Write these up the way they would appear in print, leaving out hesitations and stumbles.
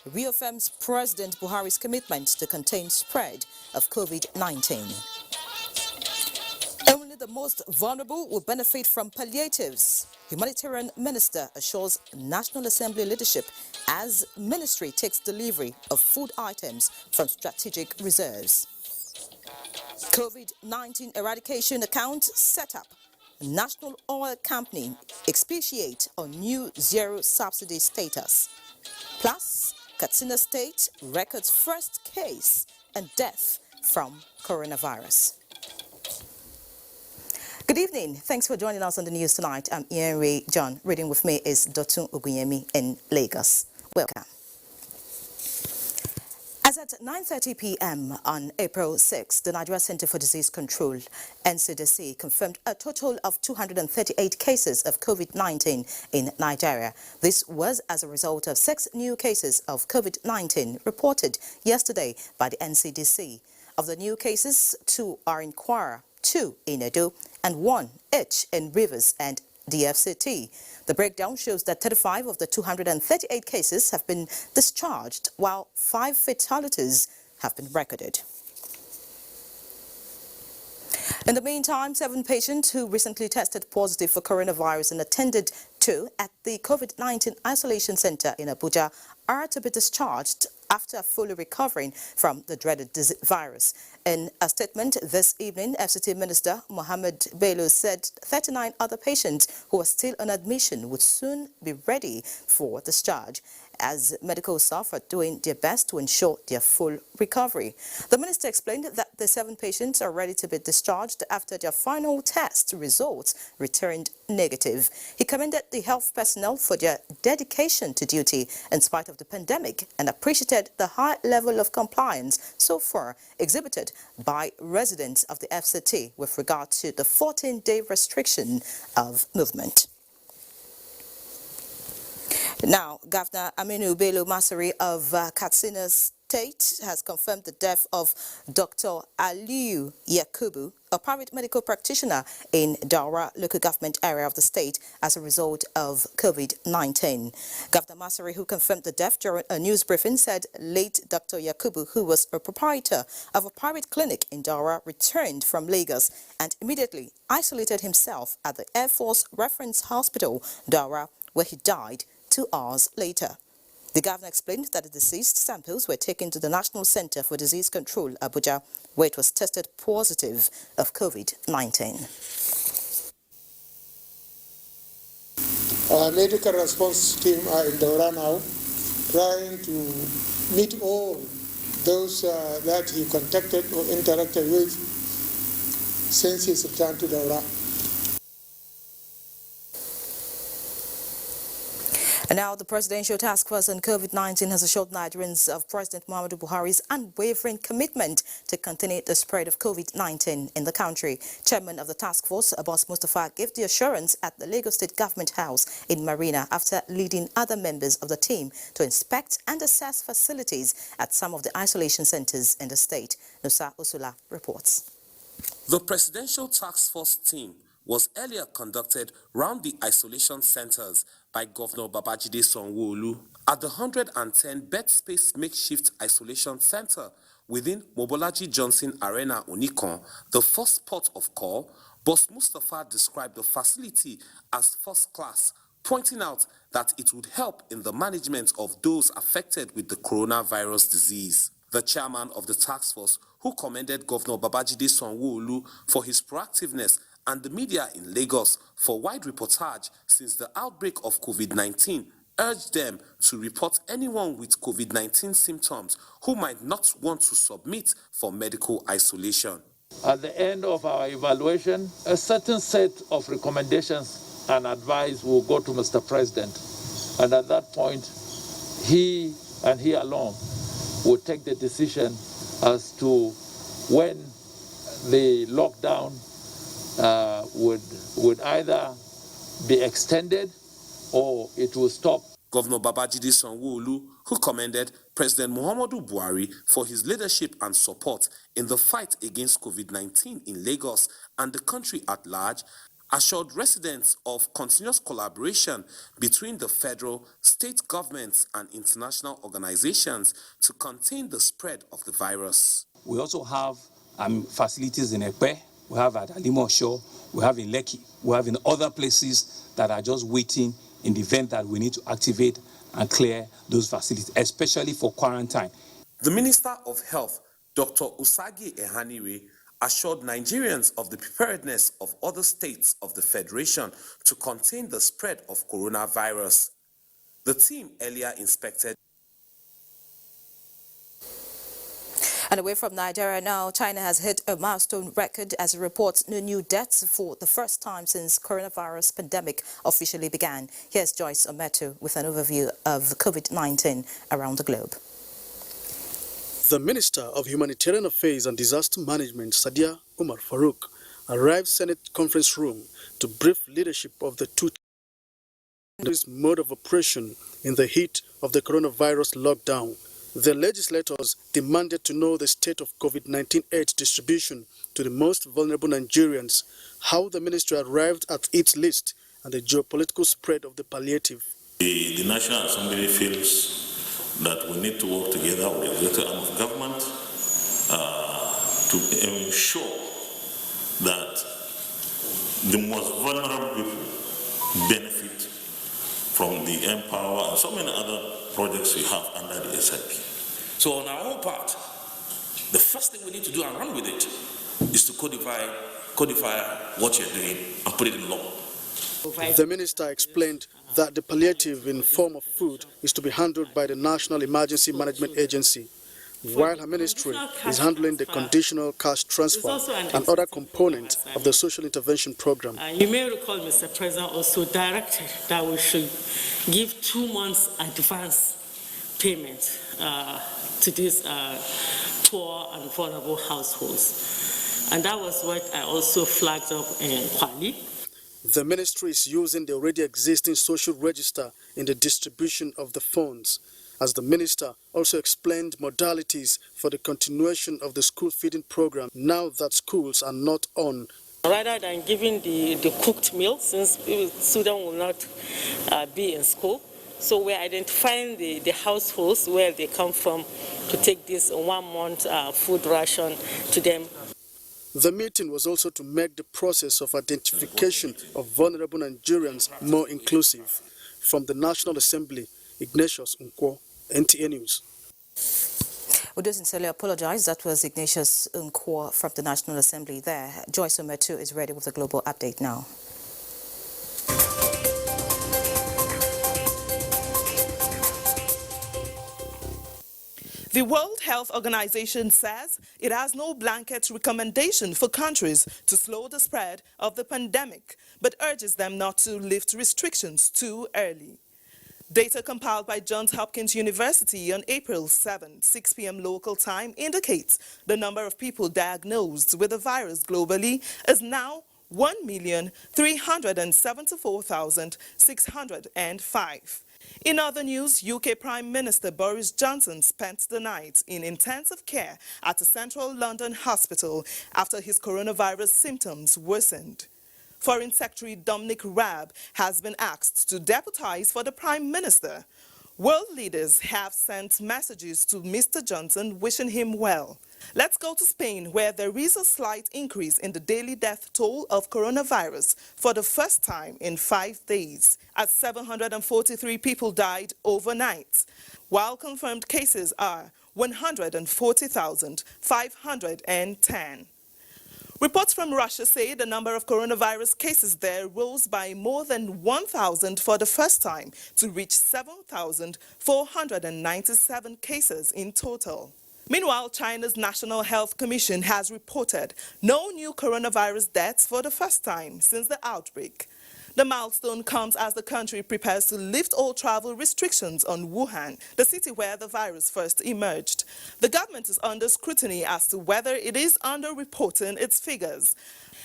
reaffirms President Buhari's commitment to contain spread of COVID-19. Only the most vulnerable will benefit from palliatives. Humanitarian Minister assures National Assembly leadership as ministry takes delivery of food items from strategic reserves. COVID-19 eradication account set up. National Oil Company expatiate on new zero subsidy status. Plus, Katsina State records first case and death from coronavirus. Good evening. Thanks for joining us on the news tonight. I'm Ian John. Reading with me is Dotun Ogunyemi in Lagos. Welcome. As at 9:30 p.m. on April 6, the Nigeria Center for Disease Control, NCDC, confirmed a total of 238 cases of COVID-19 in Nigeria. This was as a result of 6 new cases of COVID-19 reported yesterday by the NCDC. Of the new cases, 2 are in Kwara, 2 in Edo, and 1 each in Rivers and DFCT. The breakdown shows that 35 of the 238 cases have been discharged, while 5 fatalities have been recorded. In the meantime, 7 patients who recently tested positive for coronavirus and attended to at the COVID-19 isolation center in Abuja are to be discharged after fully recovering from the dreaded virus. In a statement this evening, FCT Minister Mohammed Bello said 39 other patients who are still on admission would soon be ready for discharge, as medical staff are doing their best to ensure their full recovery. The minister explained that the 7 patients are ready to be discharged after their final test results returned negative. He commended the health personnel for their dedication to duty in spite of the pandemic and appreciated the high level of compliance so far exhibited by residents of the FCT with regard to the 14-day restriction of movement. Now, Governor Amina Waziri of Katsina State has confirmed the death of Dr. Aliyu Yakubu, a private medical practitioner in Daura local government area of the state as a result of COVID-19. Governor Waziri, who confirmed the death during a news briefing, said late Dr. Yakubu, who was a proprietor of a private clinic in Daura, returned from Lagos and immediately isolated himself at the Air Force Reference Hospital, Daura, where he died 2 hours later. The governor explained that the deceased samples were taken to the National Center for Disease Control, Abuja, where it was tested positive of COVID-19. Our medical response team are in Daura now, trying to meet all those that he contacted or interacted with since his return to Daura. And now the Presidential Task Force on COVID-19 has assured Nigerians of President Muhammadu Buhari's unwavering commitment to containing the spread of COVID-19 in the country. Chairman of the task force, Abbas Mustafa, gave the assurance at the Lagos State Government House in Marina after leading other members of the team to inspect and assess facilities at some of the isolation centers in the state. Nusa Osula reports. The Presidential Task Force team was earlier conducted round the isolation centers by Governor Babajide Sanwo-Olu at the 110-bed space makeshift isolation center within Mobolaji Johnson Arena, Onikon, the first port of call. Boss Mustafa described the facility as first class, pointing out that it would help in the management of those affected with the coronavirus disease. The chairman of the task force, who commended Governor Babajide Sanwo-Olu for his proactiveness and the media in Lagos for wide reportage since the outbreak of COVID-19, urged them to report anyone with COVID-19 symptoms who might not want to submit for medical isolation. At the end of our evaluation, a certain set of recommendations and advice will go to Mr. President. And at that point, he and he alone will take the decision as to when the lockdown would either be extended or it will stop. Governor Babajide Sanwo-Olu, who commended President Muhammadu Buhari for his leadership and support in the fight against COVID-19 in Lagos and the country at large, assured residents of continuous collaboration between the federal, state governments and international organizations to contain the spread of the virus. We also have facilities in Ekpe, we have at Alimosho, we have in Lekki, we have in other places that are just waiting in the event that we need to activate and clear those facilities, especially for quarantine. The Minister of Health, Dr. Usagi Ehanire, assured Nigerians of the preparedness of other states of the Federation to contain the spread of coronavirus. The team earlier inspected. And away from Nigeria now, China has hit a milestone record as it reports no new deaths for the first time since coronavirus pandemic officially began. Here's Joyce Ometu with an overview of COVID-19 around the globe. The Minister of Humanitarian Affairs and Disaster Management, Sadia Umar Farouk, arrived Senate conference room to brief leadership of the two mode of operation in the heat of the coronavirus lockdown. The legislators demanded to know the state of COVID-19 aid distribution to the most vulnerable Nigerians, how the ministry arrived at its list, and the geopolitical spread of the palliative. The National Assembly feels that we need to work together with the executive arm of government to ensure that the most vulnerable people benefit from the Empower and so many other projects we have under the SIP. So on our own part, the first thing we need to do and run with it is to codify what you're doing and put it in law. The minister explained that the palliative in form of food is to be handled by the National Emergency Management Agency, while her ministry is handling the conditional cash transfer and other components of the social intervention program. You may recall Mr. President also directed that we should give 2 months advance payment to these poor and vulnerable households. And that was what I also flagged up in Kwali. The ministry is using the already existing social register in the distribution of the funds, as the minister also explained modalities for the continuation of the school feeding program now that schools are not on. Rather than giving the cooked meal, since students will not be in school, so we're identifying the households where they come from to take this 1 month food ration to them. The meeting was also to make the process of identification of vulnerable Nigerians more inclusive. From the National Assembly, Ignatius Nkwo, NTA News. We do sincerely apologize. That was Ignatius Nkwo from the National Assembly there. Joyce Ometu is ready with the global update now. The World Health Organization says it has no blanket recommendation for countries to slow the spread of the pandemic, but urges them not to lift restrictions too early. Data compiled by Johns Hopkins University on April 7, 6 p.m. local time indicates the number of people diagnosed with the virus globally is now 1,374,605. In other news, UK Prime Minister Boris Johnson spent the night in intensive care at a central London hospital after his coronavirus symptoms worsened. Foreign Secretary Dominic Raab has been asked to deputize for the Prime Minister. World leaders have sent messages to Mr. Johnson wishing him well. Let's go to Spain, where there is a slight increase in the daily death toll of coronavirus for the first time in 5 days, as 743 people died overnight, while confirmed cases are 140,510. Reports from Russia say the number of coronavirus cases there rose by more than 1,000 for the first time to reach 7,497 cases in total. Meanwhile, China's National Health Commission has reported no new coronavirus deaths for the first time since the outbreak. The milestone comes as the country prepares to lift all travel restrictions on Wuhan, the city where the virus first emerged. The government is under scrutiny as to whether it is underreporting its figures.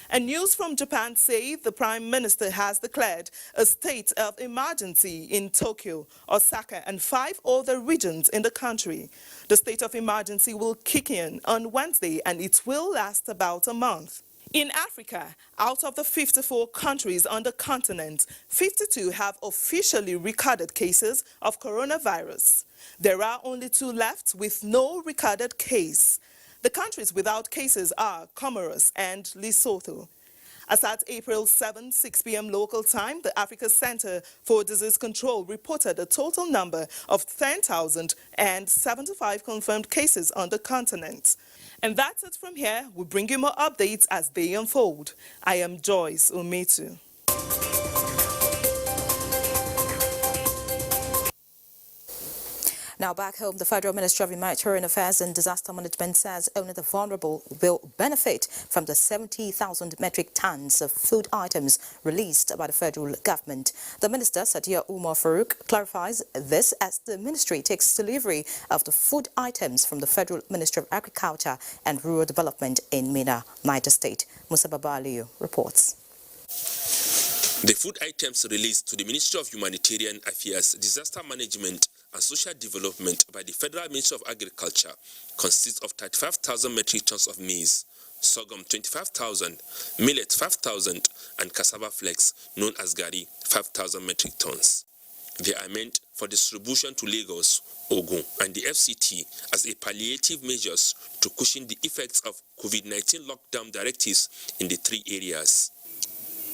And news from Japan say the Prime Minister has declared a state of emergency in Tokyo, Osaka, and 5 other regions in the country. The state of emergency will kick in on Wednesday and it will last about a month. In Africa, out of the 54 countries on the continent, 52 have officially recorded cases of coronavirus. There are only 2 left with no recorded case. The countries without cases are Comoros and Lesotho. As at April 7, 6 p.m. local time, the Africa Center for Disease Control reported a total number of 10,075 confirmed cases on the continent. And that's it from here. We'll bring you more updates as they unfold. I am Joyce Ometu. Now back home, the Federal Ministry of Humanitarian Affairs and Disaster Management says only the vulnerable will benefit from the 70,000 metric tons of food items released by the federal government. The Minister, Sadia Umar Farouk, clarifies this as the ministry takes delivery of the food items from the Federal Ministry of Agriculture and Rural Development in Mina, Niger State. Musa Babaliu reports. The food items released to the Ministry of Humanitarian Affairs, Disaster Management and Social Development by the Federal Ministry of Agriculture consist of 35,000 metric tons of maize, sorghum 25,000, millet 5,000, and cassava flakes known as gari 5,000 metric tons. They are meant for distribution to Lagos, Ogun, and the FCT as a palliative measures to cushion the effects of COVID-19 lockdown directives in the 3 areas.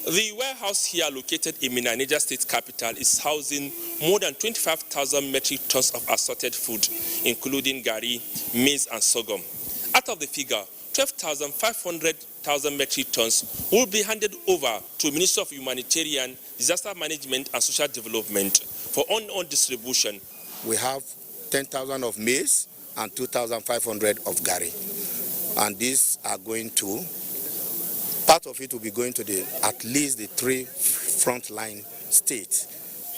The warehouse here located in Mina, Niger State capital, is housing more than 25,000 metric tons of assorted food, including gari, maize, and sorghum. Out of the figure, 12,500 metric tons will be handed over to Ministry of Humanitarian, Disaster Management, and Social Development for on distribution. We have 10,000 of maize and 2,500 of gari, and these are going to. Part of it will be going to at least the 3 frontline states.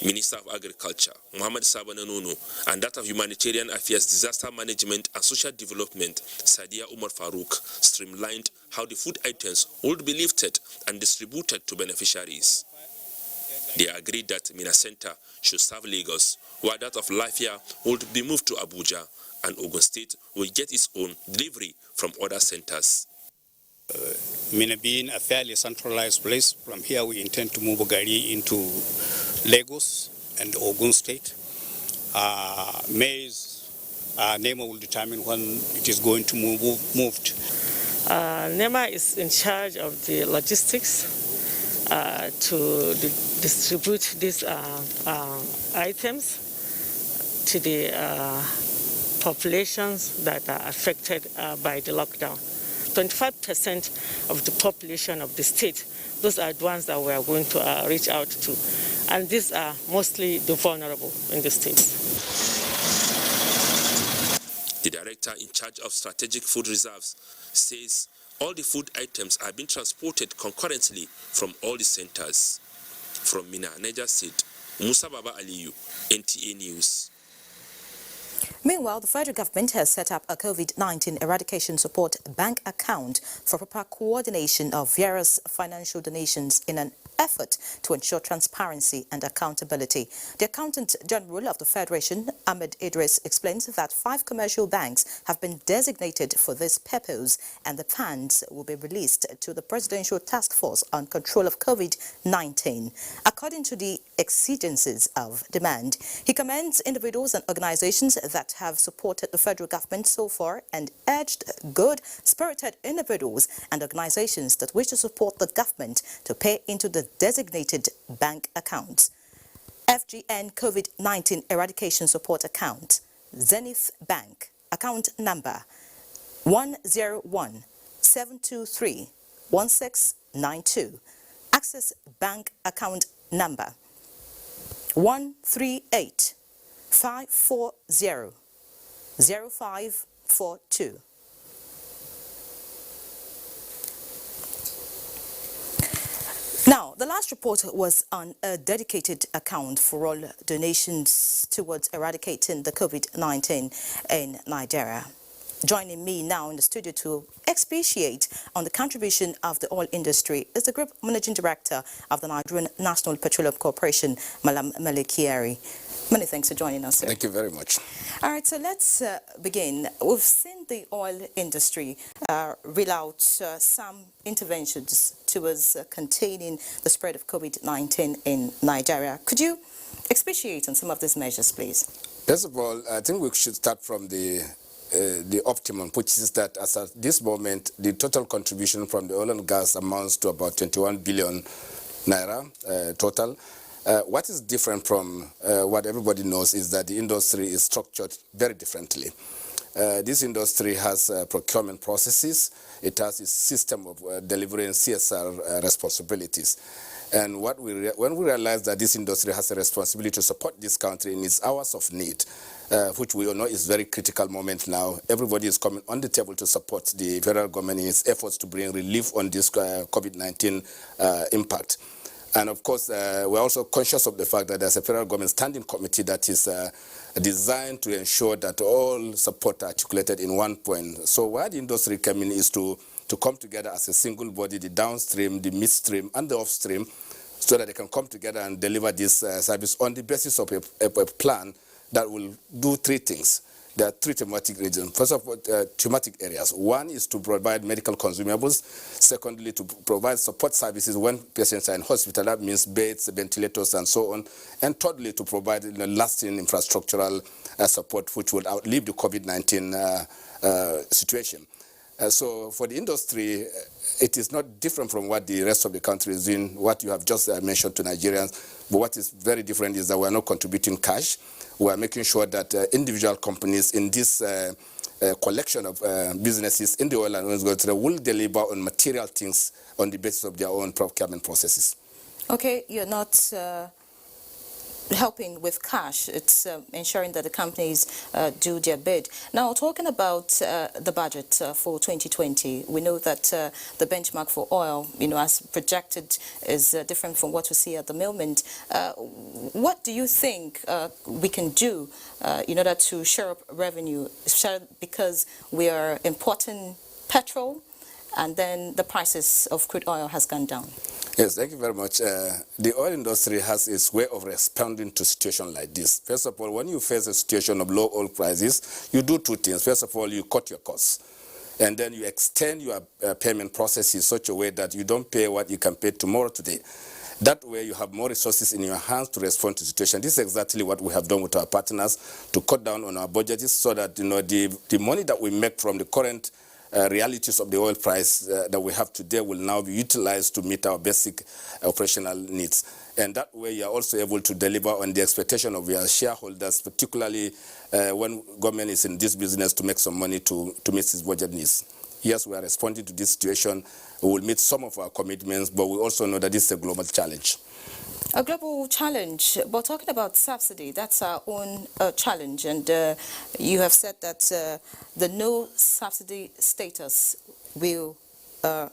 Minister of Agriculture, Mohamed Sabananono, and that of Humanitarian Affairs, Disaster Management and Social Development, Sadia Umar Farouk, streamlined how the food items would be lifted and distributed to beneficiaries. They agreed that Mina Center should serve Lagos, while that of Lafia would be moved to Abuja, and Ogun State will get its own delivery from other centers. Mina being a fairly centralized place, from here we intend to move gari into Lagos and Ogun State. Maize, NEMA will determine when it is going to moved. NEMA is in charge of the logistics to distribute these items to the populations that are affected by the lockdown. 25% of the population of the state, those are the ones that we are going to reach out to. And these are mostly the vulnerable in the states. The director in charge of strategic food reserves says all the food items are being transported concurrently from all the centers. From Mina, Niger State, Musa Baba Aliyu, NTA News. Meanwhile, the federal government has set up a COVID-19 eradication support bank account for proper coordination of various financial donations in an effort to ensure transparency and accountability. The Accountant General of the Federation, Ahmed Idris, explains that 5 commercial banks have been designated for this purpose, and the funds will be released to the Presidential Task Force on Control of COVID-19. According to the exigencies of demand, he commends individuals and organizations that have supported the federal government so far and urged good-spirited individuals and organizations that wish to support the government to pay into the designated bank accounts. FGN COVID-19 Eradication Support Account, Zenith Bank, account number 101-723-1692. Access Bank account number 138-540-0542. Now, the last report was on a dedicated account for all donations towards eradicating the COVID-19 in Nigeria. Joining me now in the studio to expatiate on the contribution of the oil industry is the Group Managing Director of the Nigerian National Petroleum Corporation, Malam Malikiari. Many thanks for joining us, sir. Thank you very much. All right, so let's begin. We've seen the oil industry reel out some interventions towards containing the spread of COVID-19 in Nigeria. Could you expatiate on some of these measures, please? First of all, I think we should start from the optimum, which is that as at this moment, the total contribution from the oil and gas amounts to about 21 billion naira total. What is different from what everybody knows is that the industry is structured very differently. This industry has procurement processes. It has its system of delivering CSR responsibilities. And when we realize that this industry has a responsibility to support this country in its hours of need, which we all know is a very critical moment now, everybody is coming on the table to support the federal government in its efforts to bring relief on this COVID-19 impact. And of course, we're also conscious of the fact that there's a federal government standing committee that is designed to ensure that all support are articulated in one point. So where the industry came in is to come together as a single body, the downstream, the midstream, and the upstream, so that they can come together and deliver this service on the basis of a plan that will do three things. There are three thematic regions. First of all, thematic areas. One is to provide medical consumables. Secondly, to provide support services when patients are in hospital. That means beds, ventilators, and so on. And thirdly, to provide lasting infrastructural support, which will outlive the COVID-19 situation. So for the industry, it is not different from what the rest of the country is doing, what you have just mentioned to Nigerians. But what is very different is that we are not contributing cash. We are making sure that individual companies in this collection of businesses in the oil and gas industry will deliver on material things on the basis of their own procurement processes. Okay, you're not helping with cash. It's ensuring that the companies do their bid. Now, talking about the budget for 2020, we know that the benchmark for oil, as projected, is different from what we see at the moment. What do you think we can do in order to share up revenue, because we are importing petrol and then the prices of crude oil has gone down? Yes, thank you very much. The oil industry has its way of responding to situations like this. First of all, when you face a situation of low oil prices, you do two things. First of all, you cut your costs. And then you extend your payment process in such a way that you don't pay what you can pay tomorrow today. That way you have more resources in your hands to respond to the situation. This is exactly what we have done with our partners to cut down on our budgets so that the money that we make from the current realities of the oil price that we have today will now be utilized to meet our basic operational needs. And that way you are also able to deliver on the expectation of your shareholders, particularly when government is in this business to make some money to meet its budget needs. Yes, we are responding to this situation. We will meet some of our commitments, but we also know that this is a global challenge. A global challenge, but talking about subsidy, that's our own challenge. And you have said that the no subsidy status will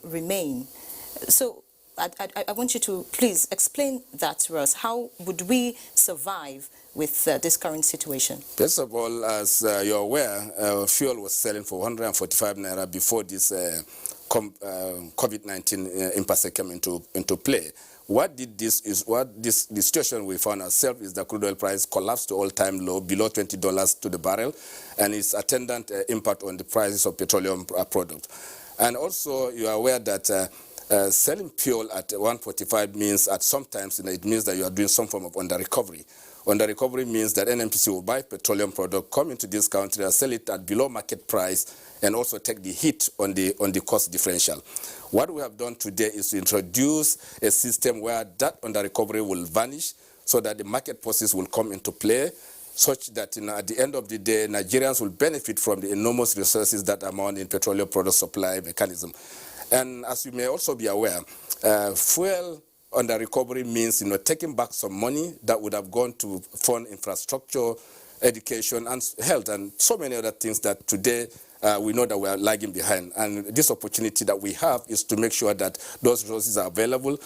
remain. So I want you to please explain that to us. How would we survive with this current situation? First of all, as you're aware, fuel was selling for 145 naira before this COVID-19 impasse came into play. The situation we found ourselves is that crude oil price collapsed to all-time low, below $20 to the barrel, and its attendant impact on the prices of petroleum products. And also, you are aware that selling fuel at 145 means sometimes it means that you are doing some form of under-recovery. Under-recovery means that NNPC will buy petroleum product, come into this country and sell it at below market price, and also take the hit on the cost differential. What we have done today is to introduce a system where that under-recovery will vanish so that the market forces will come into play, such that at the end of the day, Nigerians will benefit from the enormous resources that amount in petroleum product supply mechanism. And as you may also be aware, fuel under-recovery means taking back some money that would have gone to fund infrastructure, education, and health, and so many other things that today we know that we are lagging behind. And this opportunity that we have is to make sure that those resources are available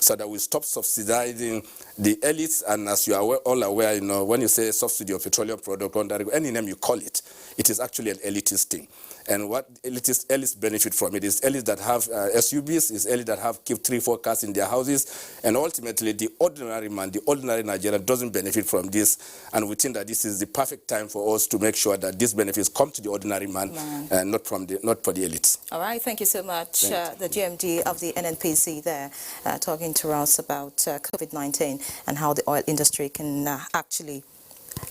so that we stop subsidizing the elites. And as you are all aware, when you say subsidy of petroleum product, any name you call it, it is actually an elitist thing. And what elites benefit from it is elites that have SUVs, is elites that have keep 3-4 cars in their houses, and ultimately the ordinary man, the ordinary Nigerian doesn't benefit from this. And we think that this is the perfect time for us to make sure that these benefits come to the ordinary man, and not for the elites. All right, thank you so much. The GMD of the NNPC there talking to us about COVID-19 and how the oil industry can actually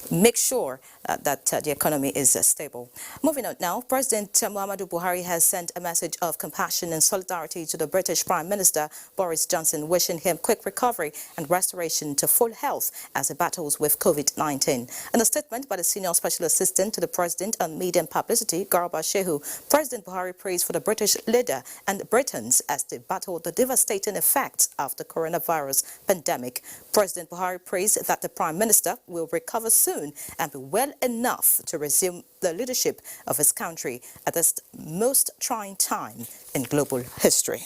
make sure that the economy is stable. Moving on now, President Muhammadu Buhari has sent a message of compassion and solidarity to the British Prime Minister Boris Johnson, wishing him quick recovery and restoration to full health as he battles with COVID-19. In a statement by the Senior Special Assistant to the President on Media and Publicity, Garba Shehu, President Buhari praised for the British leader and Britons as they battle the devastating effects of the coronavirus pandemic. President Buhari praised that the Prime Minister will recover soon and be well enough to resume the leadership of his country at this most trying time in global history.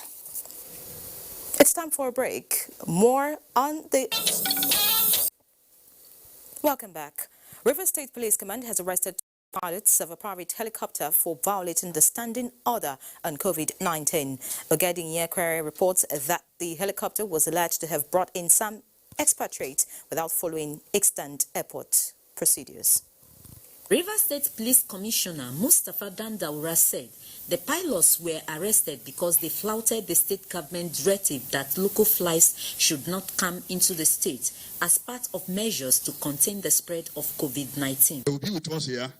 It's time for a break. More on the... Welcome back. Rivers State Police Command has arrested pilots of a private helicopter for violating the standing order on COVID-19. Ogedin Yekwere reports that the helicopter was alleged to have brought in some expatriates without following extant airport procedures. Rivers State Police Commissioner Mustafa Dandaura said the pilots were arrested because they flouted the state government directive that local flights should not come into the state as part of measures to contain the spread of COVID-19. They will be with us here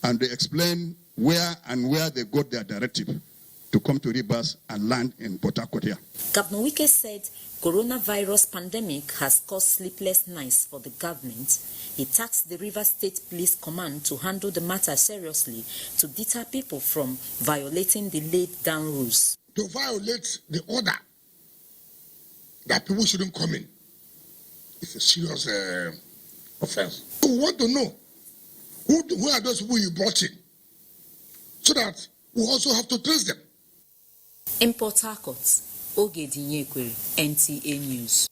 and they explain where they got their directive to come to Rivers and land in Port Harcourt here. Governor Wike said coronavirus pandemic has caused sleepless nights for the government. He tasked the Rivers State Police Command to handle the matter seriously to deter people from violating the laid down rules. To violate the order that people shouldn't come in, it's a serious offense. We want to know who are those people you brought in, so that we also have to trace them. In Port Harcourt, Ogedin Yekwere, NTA News.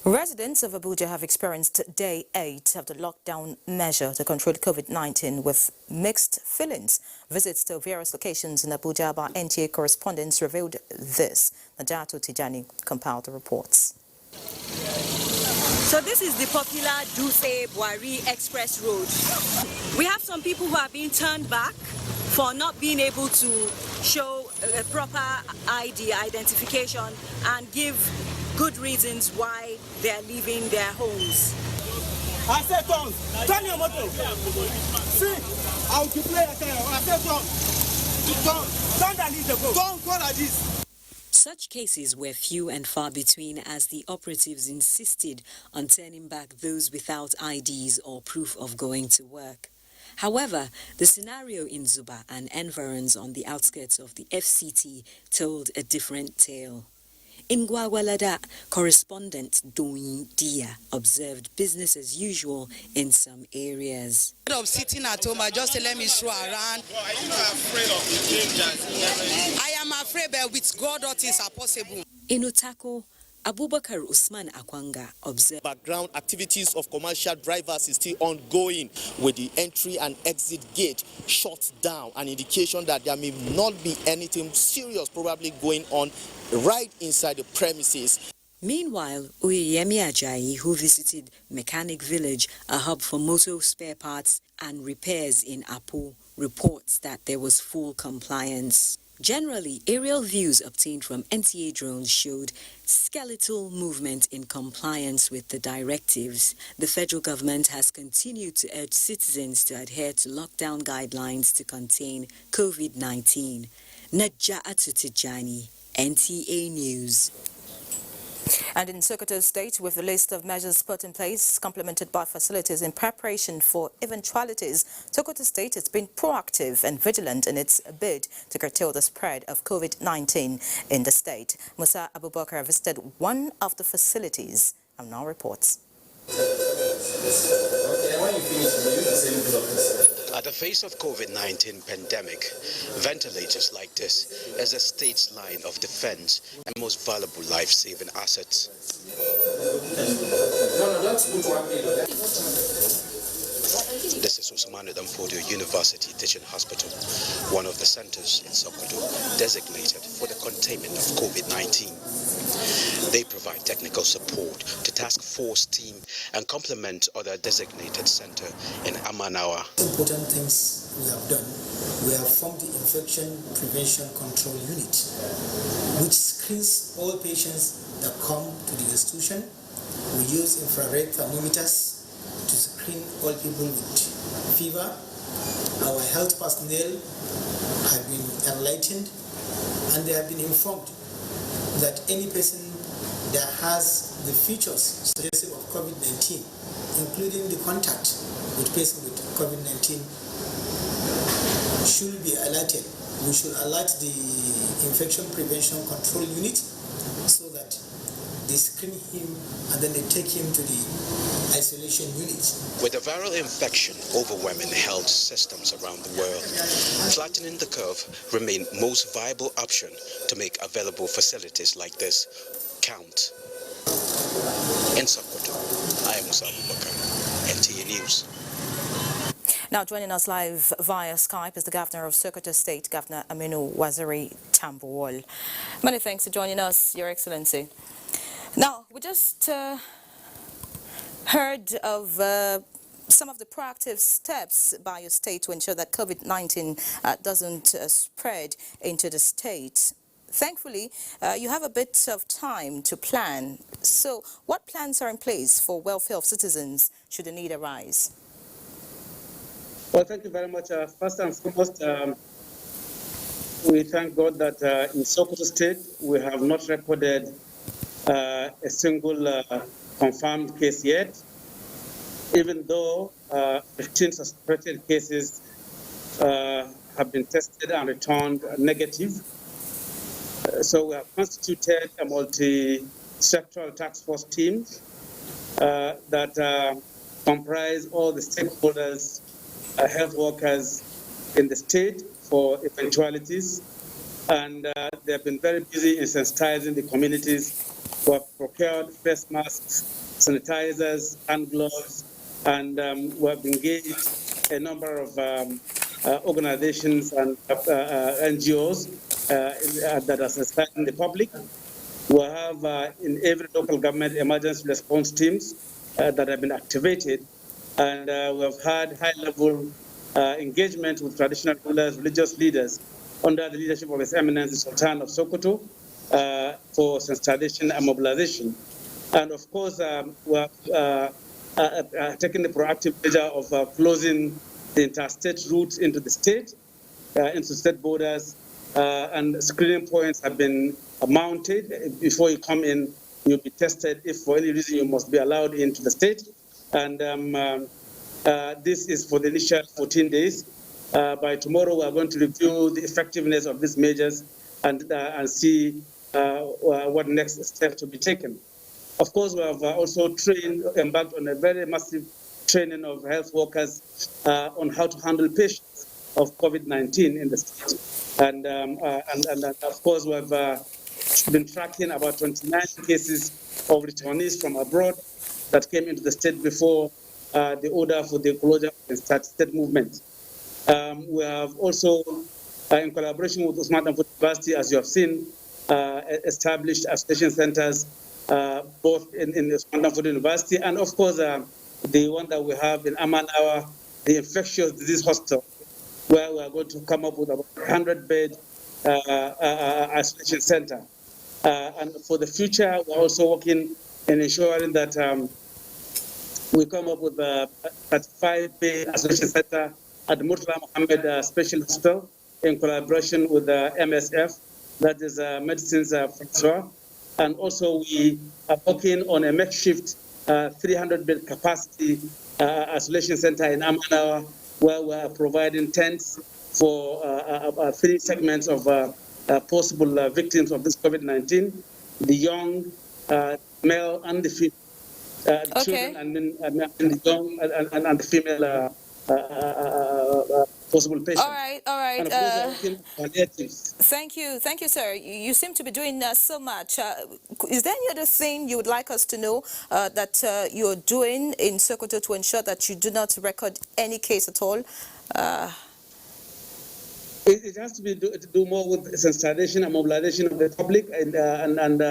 Residents of Abuja have experienced day 8 of the lockdown measure to control COVID-19 with mixed feelings. Visits to various locations in Abuja by NTA correspondents revealed this. Najatu Tijani compiled the reports. So this is the popular Duse Buhari Express Road. We have some people who are being turned back for not being able to show a proper ID identification and give good reasons why they are leaving their homes. I said, turn your motor. See, I will play a tire. I said, don't go like this. Such cases were few and far between as the operatives insisted on turning back those without IDs or proof of going to work. However, the scenario in Zuba and environs on the outskirts of the FCT told a different tale. In Gwagwalada, correspondent Doyin Dia observed business as usual in some areas. Instead of sitting at home, I just say, let me stroll around. Are you not afraid of the dangers? I am afraid, but with God, all things are possible. In Otako, Abubakar Usman Akwanga observed background activities of commercial drivers is still ongoing with the entry and exit gate shut down, an indication that there may not be anything serious probably going on right inside the premises. Meanwhile, Uyeyemi Ajayi, who visited Mechanic Village, a hub for motor spare parts and repairs in Apo, reports that there was full compliance. Generally, aerial views obtained from NTA drones showed skeletal movement in compliance with the directives. The federal government has continued to urge citizens to adhere to lockdown guidelines to contain COVID-19. Najatu Tijani, NTA News. And in Sokoto State, with the list of measures put in place, complemented by facilities in preparation for eventualities, Sokoto State has been proactive and vigilant in its bid to curtail the spread of COVID-19 in the state. Musa Abubakar visited one of the facilities and now reports. At the face of COVID-19 pandemic, ventilators like this is the state's line of defense and most valuable life-saving assets. This is Usmanu Danfodio University Teaching Hospital, one of the centers in Sokoto designated for the containment of COVID-19. They provide technical support to task force team and complement other designated center in Amanawa. Important things we have done. We have formed the Infection Prevention Control Unit, which screens all patients that come to the institution. We use infrared thermometers to screen all people with fever. Our health personnel have been enlightened and they have been informed that any person that has the features suggestive of COVID-19, including the contact with person with COVID-19, should be alerted. We should alert the Infection Prevention Control Unit so that they screen him and then they take him to the isolation unit. With a viral infection overwhelming health systems around the world, flattening the curve remains most viable option to make available facilities like this count. In Sokoto, I am Musa Abubakar, NTA News. Now joining us live via Skype is the Governor of Sokoto State, Governor Amina Waziri Tambuwal. Many thanks for joining us, Your Excellency. Now, we just heard of some of the proactive steps by your state to ensure that COVID-19 doesn't spread into the state. Thankfully, you have a bit of time to plan. So, what plans are in place for welfare of citizens should the need arise? Well, thank you very much. First and foremost, we thank God that in Sokoto State, we have not recorded a single confirmed case yet, even though 15 suspected cases have been tested and returned negative. So we have constituted a multi-sectoral task force team that comprise all the stakeholders, health workers in the state for eventualities. And they have been very busy in sensitizing the communities who have procured face masks, sanitizers, hand gloves, and we have engaged a number of organizations and NGOs that are sensitizing the public. We have in every local government emergency response teams that have been activated, and we have had high-level engagement with traditional rulers, religious leaders, under the leadership of His Eminence the Sultan of Sokoto for sensitization and mobilization. And of course, we have taken the proactive measure of closing the interstate routes into the state, into state borders, and screening points have been mounted. Before you come in, you'll be tested. If for any reason you must be allowed into the state. And this is for the initial 14 days. By tomorrow, we are going to review the effectiveness of these measures and see what next steps to be taken. Of course, we have also embarked on a very massive training of health workers on how to handle patients of COVID-19 in the state. And of course, we have been tracking about 29 cases of returnees from abroad that came into the state before the order for the closure of the state movement. We have also, in collaboration with Usman Danfodio University, as you have seen, established isolation centers both in Usman Danfodio University and, of course, the one that we have in Amanawa, the infectious disease hospital, where we are going to come up with about 100-bed isolation center. And for the future, we're also working in ensuring that we come up with a 35-bed isolation center at the Murtala Mohammed Special Hospital in collaboration with the MSF, that is Medicines Francois. And also we are working on a makeshift 300-bed capacity isolation center in Amana, where we are providing tents for 3 segments of possible victims of this COVID-19, the young, male and the female, children and the young and the female possible patients. All right, all right. And of course, we are working palliatives. Thank you, sir. You seem to be doing so much. Is there any other thing you would like us to know that you're doing in Sokoto to ensure that you do not record any case at all? It has to be to do more with sensitization and mobilization of the public, and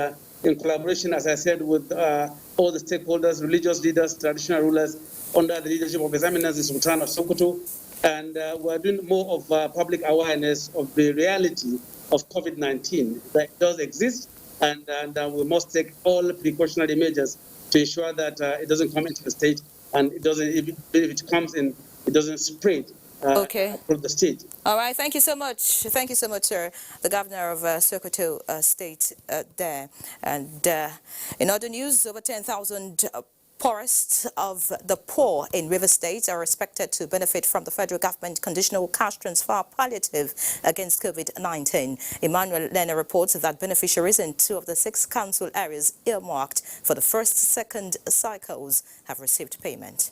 in collaboration, as I said, with all the stakeholders, religious leaders, traditional rulers, under the leadership of His Eminence the Sultan of Sokoto. And we're doing more of public awareness of the reality of COVID-19 that it does exist, and we must take all precautionary measures to ensure that it doesn't come into the state, and it doesn't, if it comes in, it doesn't spread across the state. All right, thank you so much. Thank you so much, sir. The governor of Sokoto State there. And in other news, over 10,000 poorest of the poor in River State are expected to benefit from the federal government conditional cash transfer palliative against COVID-19. Emmanuel Lena reports that beneficiaries in 2 of the 6 council areas earmarked for the second cycles have received payment.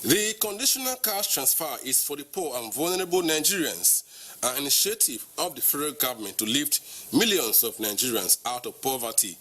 The conditional cash transfer is for the poor and vulnerable Nigerians, an initiative of the federal government to lift millions of Nigerians out of poverty.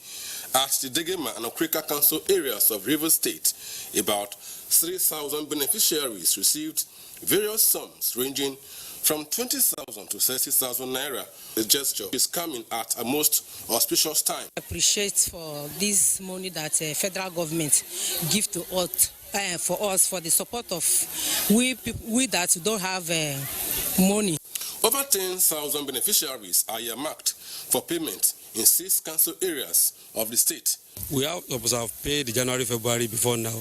At the Degema and Okrika council areas of River State, about 3,000 beneficiaries received various sums ranging from 20,000 to 30,000 naira. The gesture is coming at a most auspicious time. I appreciate for this money that federal government give to us. For the support of we that don't have money. Over 10,000 beneficiaries are earmarked for payment in 6 council areas of the state. We have paid January, February before now,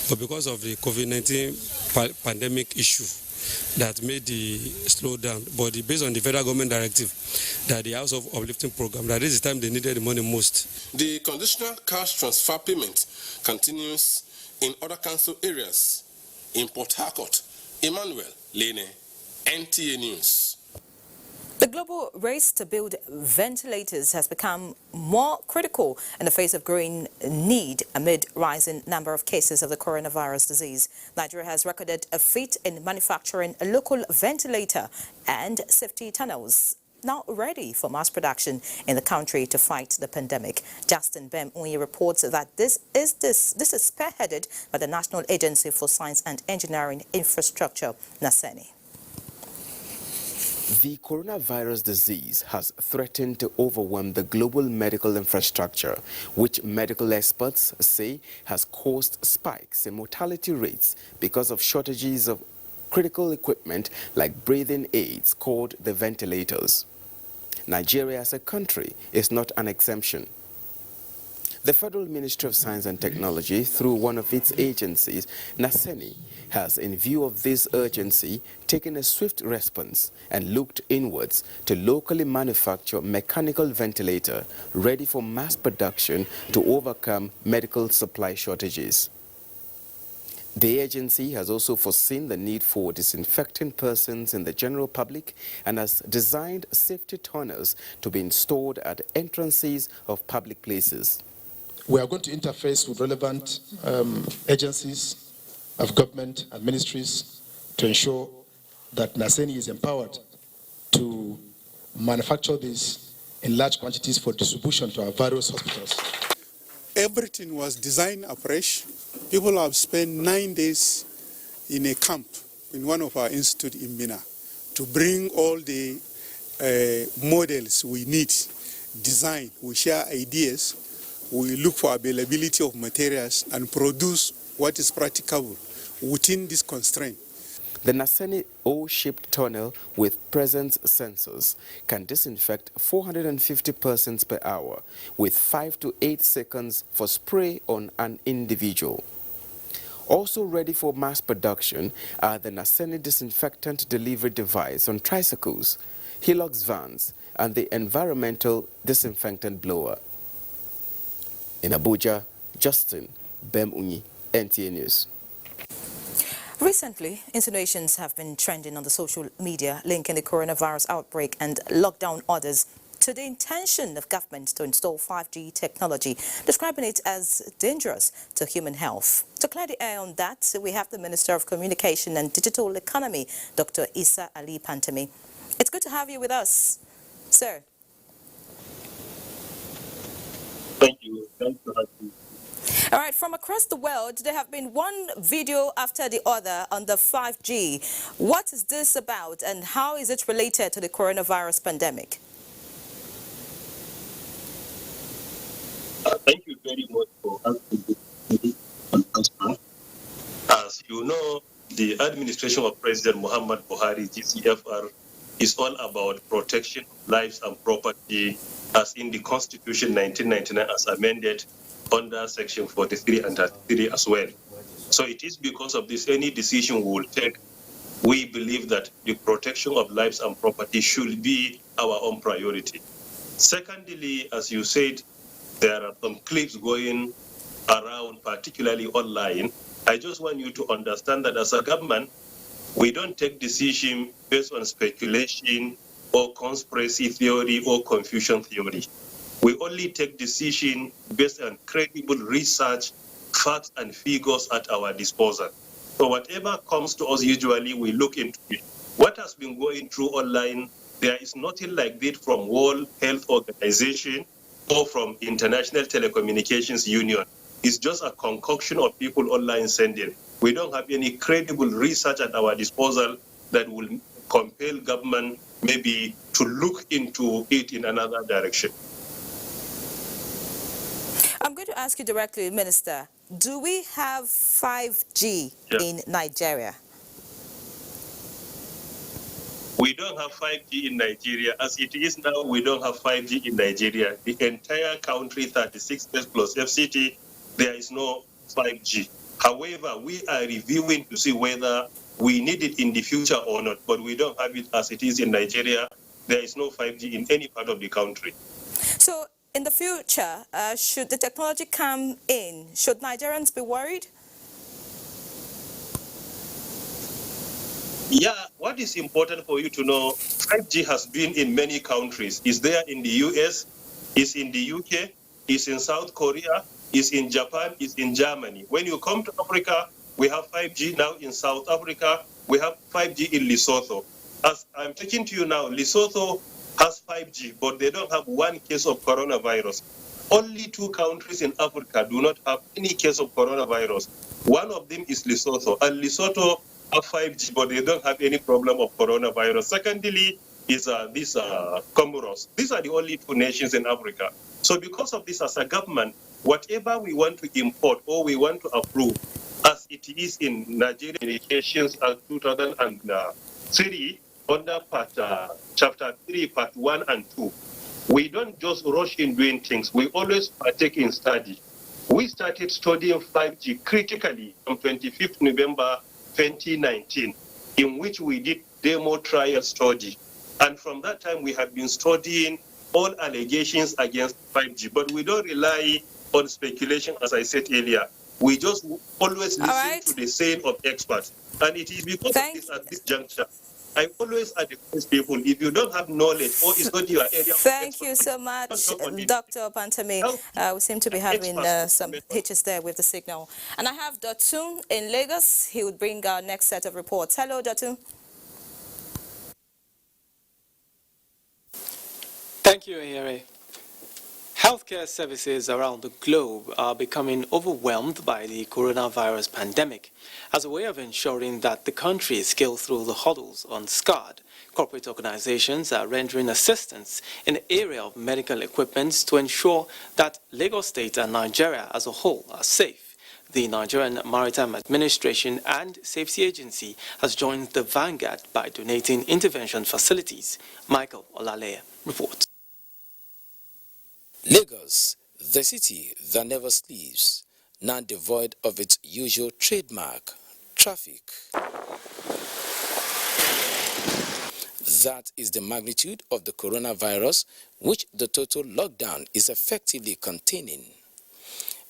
but because of the COVID-19 pandemic issue that made the slowdown, but based on the federal government directive that the House of Uplifting program, that is the time they needed the money most. The conditional cash transfer payment continues in other council areas. In Port Harcourt, Emmanuel Lene, NTA News. The global race to build ventilators has become more critical in the face of growing need amid rising number of cases of the coronavirus disease. Nigeria has recorded a feat in manufacturing a local ventilator and safety tunnels now ready for mass production in the country to fight the pandemic. Justin Bem-Unyi reports that this is spearheaded by the National Agency for Science and Engineering Infrastructure, NASENI. The coronavirus disease has threatened to overwhelm the global medical infrastructure, which medical experts say has caused spikes in mortality rates because of shortages of critical equipment like breathing aids called the ventilators. Nigeria as a country is not an exemption. The Federal Ministry of Science and Technology, through one of its agencies, NASENI, has, in view of this urgency, taken a swift response and looked inwards to locally manufacture mechanical ventilator ready for mass production to overcome medical supply shortages. The agency has also foreseen the need for disinfecting persons in the general public and has designed safety tunnels to be installed at entrances of public places. We are going to interface with relevant agencies of government and ministries to ensure that NASENI is empowered to manufacture this in large quantities for distribution to our various hospitals. Everything was designed afresh. People have spent 9 days in a camp in one of our institutes in Amina to bring all the models we need, design, we share ideas, we look for availability of materials and produce what is practicable within this constraint. The NASENI O-shaped tunnel with presence sensors can disinfect 450 persons per hour with 5 to 8 seconds for spray on an individual. Also ready for mass production are the NASENI disinfectant delivery device on tricycles, Hilux vans, and the environmental disinfectant blower. In Abuja, Justin Bem-Unyi, NTA News. Recently, insinuations have been trending on the social media linking the coronavirus outbreak and lockdown orders to the intention of government to install 5G technology, describing it as dangerous to human health. To clear the air on that, we have the Minister of Communication and Digital Economy, Dr. Isa Ali Pantami. It's good to have you with us, sir. Thank you. Thanks for having me. All right, from across the world, there have been one video after the other on the 5G. What is this about and how is it related to the coronavirus pandemic? Thank you very much for asking this question. As you know, the administration of President Muhammad Buhari, GCFR, is all about protection of lives and property as in the Constitution 1999 as amended under Section 43 and 33 as well. So it is because of this, any decision we will take, we believe that the protection of lives and property should be our own priority. Secondly, as you said, there are some clips going around, particularly online. I just want you to understand that as a government, we don't take decision based on speculation or conspiracy theory or confusion theory. We only take decision based on credible research, facts and figures at our disposal. So whatever comes to us, usually we look into it. What has been going through online, there is nothing like that from World Health Organization or from International Telecommunications Union. It's just a concoction of people online sending. We don't have any credible research at our disposal that will compel government maybe to look into it in another direction. I'm going to ask you directly, Minister, do we have 5G in Nigeria? We don't have 5G in Nigeria. As it is now, we don't have 5G in Nigeria. The entire country, 36 states plus FCT, there is no 5G. However, we are reviewing to see whether we need it in the future or not, but we don't have it as it is in Nigeria. There is no 5G in any part of the country. So in the future, should the technology come in, should Nigerians be worried? Yeah, what is important for you to know, 5G has been in many countries. It's there in the US, it's in the UK, it's in South Korea, it's in Japan, it's in Germany. When you come to Africa, we have 5G now in South Africa, we have 5G in Lesotho. As I'm talking to you now, Lesotho has 5G, but they don't have one case of coronavirus. Only 2 countries in Africa do not have any case of coronavirus. One of them is Lesotho, and Lesotho have 5G, but they don't have any problem of coronavirus. Secondly, is Comoros. These are the only 2 nations in Africa. So because of this, as a government, whatever we want to import or we want to approve, as it is in Nigerian Eradication Act 2003, under Chapter 3, Part 1 and 2, we don't just rush in doing things. We always partake in study. We started studying 5G critically on 25th November 2019, in which we did demo trial study. And from that time, we have been studying all allegations against 5G, but we don't rely on speculation, as I said earlier. We just always listen to the saying of experts. And it is because of this at this juncture. I always advise people, if you don't have knowledge or it's not your area. Thank you so much, Dr. Pantami. We seem to be having some hitches there with the signal. And I have Dotun in Lagos. He would bring our next set of reports. Hello, Dotun. Thank you, Ayere. Healthcare services around the globe are becoming overwhelmed by the coronavirus pandemic. As a way of ensuring that the country scales through the hurdles unscarred, corporate organizations are rendering assistance in the area of medical equipment to ensure that Lagos State and Nigeria as a whole are safe. The Nigerian Maritime Administration and Safety Agency has joined the vanguard by donating intervention facilities. Michael Olaleye reports. Lagos, the city that never sleeps, now devoid of its usual trademark, traffic. That is the magnitude of the coronavirus, which the total lockdown is effectively containing.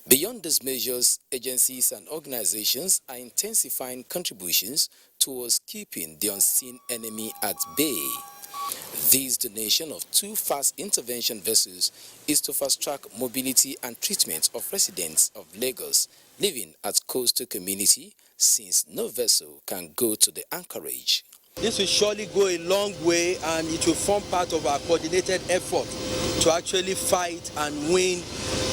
Beyond these measures, agencies and organizations are intensifying contributions towards keeping the unseen enemy at bay. This donation of 2 fast intervention vessels is to fast-track mobility and treatment of residents of Lagos living at coastal community, since no vessel can go to the anchorage. This will surely go a long way, and it will form part of our coordinated effort to actually fight and win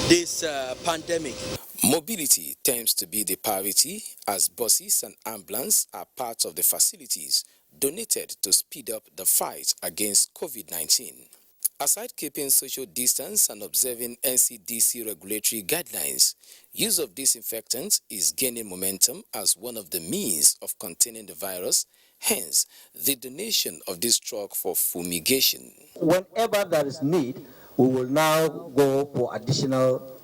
this pandemic. Mobility tends to be the priority, as buses and ambulance are part of the facilities donated to speed up the fight against COVID-19. Aside keeping social distance and observing NCDC regulatory guidelines, use of disinfectants is gaining momentum as one of the means of containing the virus, hence the donation of this truck for fumigation. Whenever there is need, we will now go for additional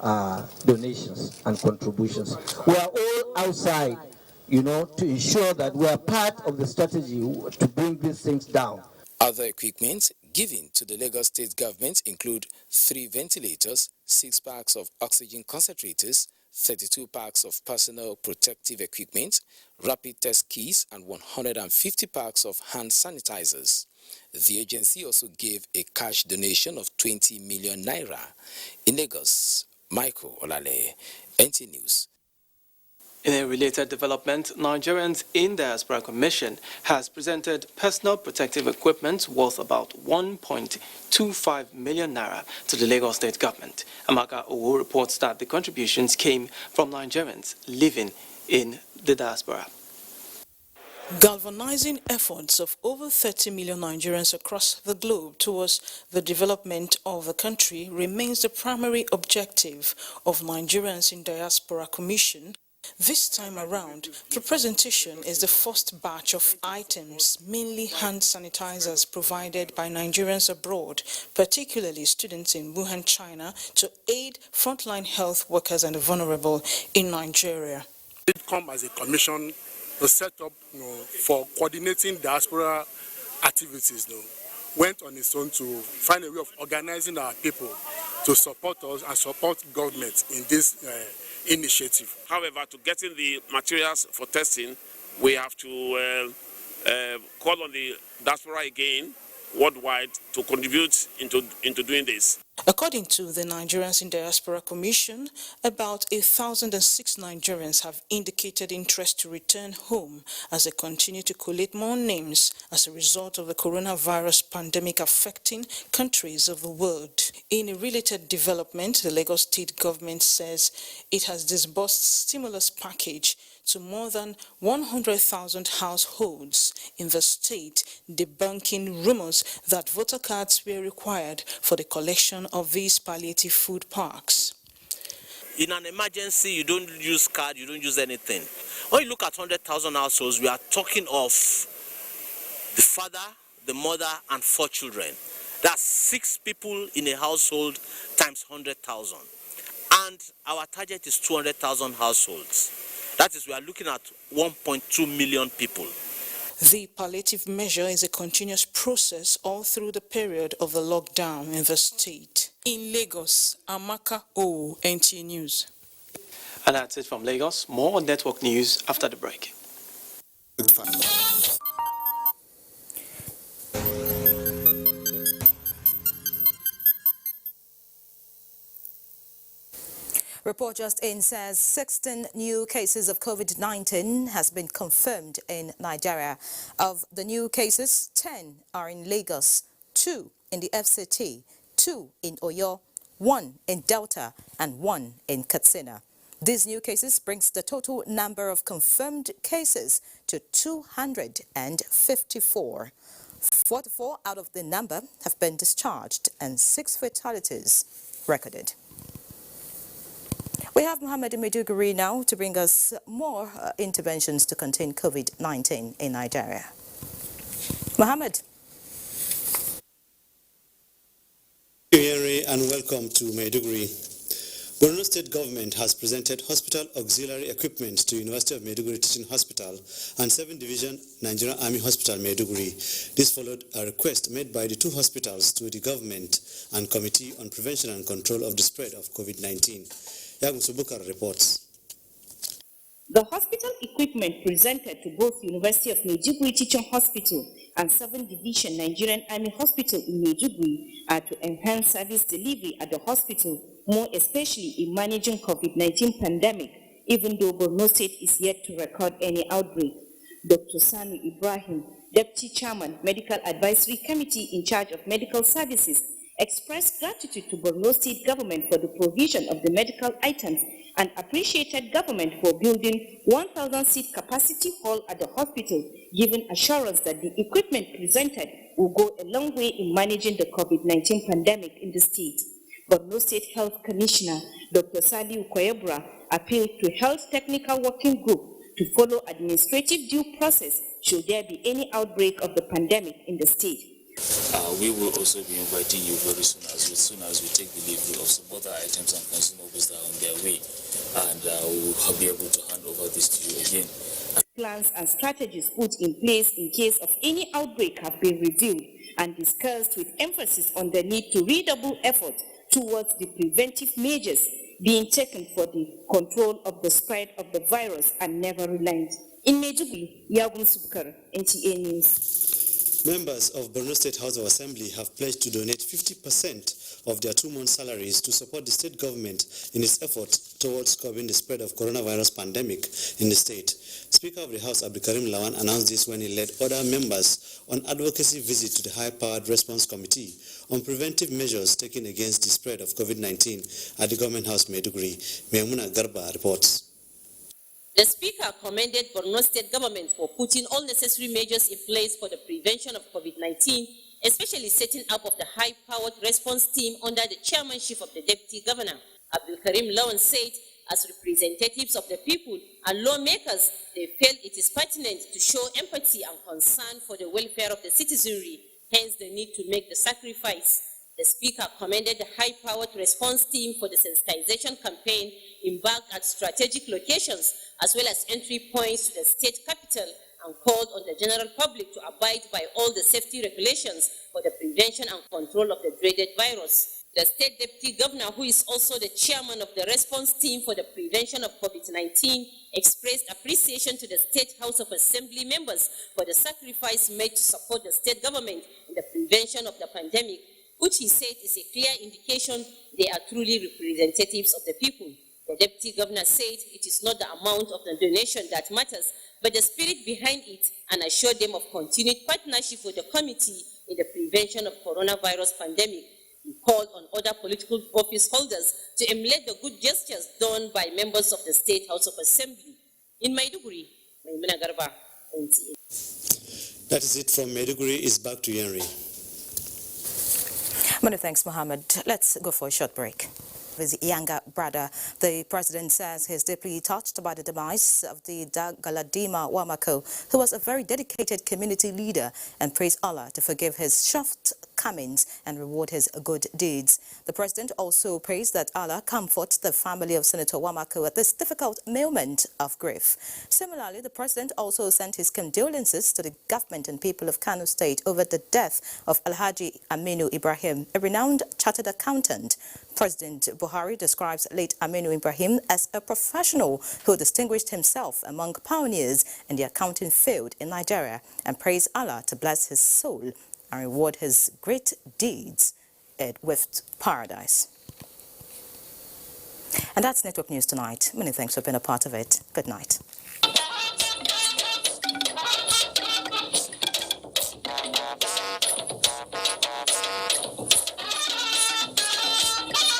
donations and contributions. We are all outside, to ensure that we are part of the strategy to bring these things down. Other equipment given to the Lagos State government include 3 ventilators, 6 packs of oxygen concentrators, 32 packs of personal protective equipment, rapid test kits, and 150 packs of hand sanitizers. The agency also gave a cash donation of 20 million naira. In Lagos, Michael Olale, NT News. In a related development, Nigerians in Diaspora Commission has presented personal protective equipment worth about 1.25 million naira to the Lagos State government. Amaka Owo reports that the contributions came from Nigerians living in the diaspora. Galvanizing efforts of over 30 million Nigerians across the globe towards the development of the country remains the primary objective of Nigerians in Diaspora Commission. This time around, the presentation is the first batch of items, mainly hand sanitizers provided by Nigerians abroad, particularly students in Wuhan, China, to aid frontline health workers and the vulnerable in Nigeria. It come as a commission to set up for coordinating diaspora activities. Went on its own to find a way of organizing our people to support us and support government in this initiative. However, to get in the materials for testing, we have to call on the diaspora again worldwide to contribute into doing this. According to the Nigerians in Diaspora Commission, about 1,006 Nigerians have indicated interest to return home as they continue to collate more names as a result of the coronavirus pandemic affecting countries of the world. In a related development, the Lagos State government says it has disbursed stimulus package to more than 100,000 households in the state, debunking rumors that voter cards were required for the collection of these palliative food parks. In an emergency, you don't use card, you don't use anything. When you look at 100,000 households, we are talking of the father, the mother, and 4 children. That's 6 people in a household times 100,000. And our target is 200,000 households. That is, we are looking at 1.2 million people. The palliative measure is a continuous process all through the period of the lockdown in the state. In Lagos, Amaka O, NTA News. And that's it from Lagos. More on Network News after the break. Report just in says 16 new cases of COVID-19 has been confirmed in Nigeria. Of the new cases, 10 are in Lagos, 2 in the FCT, 2 in Oyo, 1 in Delta, and 1 in Katsina. These new cases brings the total number of confirmed cases to 254. 44 out of the number have been discharged and 6 fatalities recorded. We have Mohammed Maiduguri now to bring us more interventions to contain COVID-19 in Nigeria. Mohammed. Thank you, Henry, and welcome to Maiduguri. Borno State Government has presented hospital auxiliary equipment to University of Maiduguri Teaching Hospital and 7th Division Nigerian Army Hospital Maiduguri. This followed a request made by the 2 hospitals to the government and Committee on Prevention and Control of the Spread of COVID-19. Subukar reports. The hospital equipment presented to both University of Maiduguri Teaching Hospital and 7th Division Nigerian Army Hospital in Maiduguri are to enhance service delivery at the hospital, more especially in managing COVID-19 pandemic, even though Borno State is yet to record any outbreak. Dr. Sani Ibrahim, Deputy Chairman, Medical Advisory Committee in charge of medical services, expressed gratitude to Borno State government for the provision of the medical items and appreciated government for building 1,000-seat capacity hall at the hospital, giving assurance that the equipment presented will go a long way in managing the COVID-19 pandemic in the state. Borno State Health Commissioner Dr. Saliu Koyebra appealed to Health Technical Working Group to follow administrative due process should there be any outbreak of the pandemic in the state. We will also be inviting you very soon as we take delivery of some other items and consumables that are on their way, and we will be able to hand over this to you again. Plans and strategies put in place in case of any outbreak have been reviewed and discussed with emphasis on the need to redouble effort towards the preventive measures being taken for the control of the spread of the virus and never relent. In Maiduguri, Yagum Subkar, NTA News. Members of Borno State House of Assembly have pledged to donate 50% of their 2-month salaries to support the state government in its efforts towards curbing the spread of coronavirus pandemic in the state. Speaker of the House, Abdulkarim Lawan, announced this when he led other members on advocacy visit to the High-Powered Response Committee on preventive measures taken against the spread of COVID-19 at the Government House, Maiduguri. Amina reports. The Speaker commended Borno State government for putting all necessary measures in place for the prevention of COVID-19, especially setting up of the high-powered response team under the chairmanship of the Deputy Governor. Abdulkarim Lawan said, as representatives of the people and lawmakers, they felt it is pertinent to show empathy and concern for the welfare of the citizenry, hence the need to make the sacrifice. The Speaker commended the high-powered response team for the sensitization campaign embarked at strategic locations as well as entry points to the state capital and called on the general public to abide by all the safety regulations for the prevention and control of the dreaded virus. The State Deputy Governor, who is also the chairman of the response team for the prevention of COVID-19, expressed appreciation to the State House of Assembly members for the sacrifice made to support the state government in the prevention of the pandemic, which he said is a clear indication they are truly representatives of the people. The Deputy Governor said it is not the amount of the donation that matters, but the spirit behind it, and assured them of continued partnership with the committee in the prevention of coronavirus pandemic. He called on other political office holders to emulate the good gestures done by members of the State House of Assembly. In Maiduguri, Amina, NTA. That is it from Maiduguri. Is back to Henry. Many thanks, Mohammed. Let's go for a short break. His younger brother, the president says he's deeply touched by the demise of the Galadima Wamako, who was a very dedicated community leader, and prays Allah to forgive his shortcomings and reward his good deeds. The president also prays that Allah comfort the family of Senator Wamako at this difficult moment of grief. Similarly, the president also sent his condolences to the government and people of Kano State over the death of Alhaji Aminu Ibrahim, a renowned chartered accountant. President Buhari describes late Aminu Ibrahim as a professional who distinguished himself among pioneers in the accounting field in Nigeria, and prays Allah to bless his soul and reward his great deeds with paradise. And that's Network News tonight. Many thanks for being a part of it. Good night.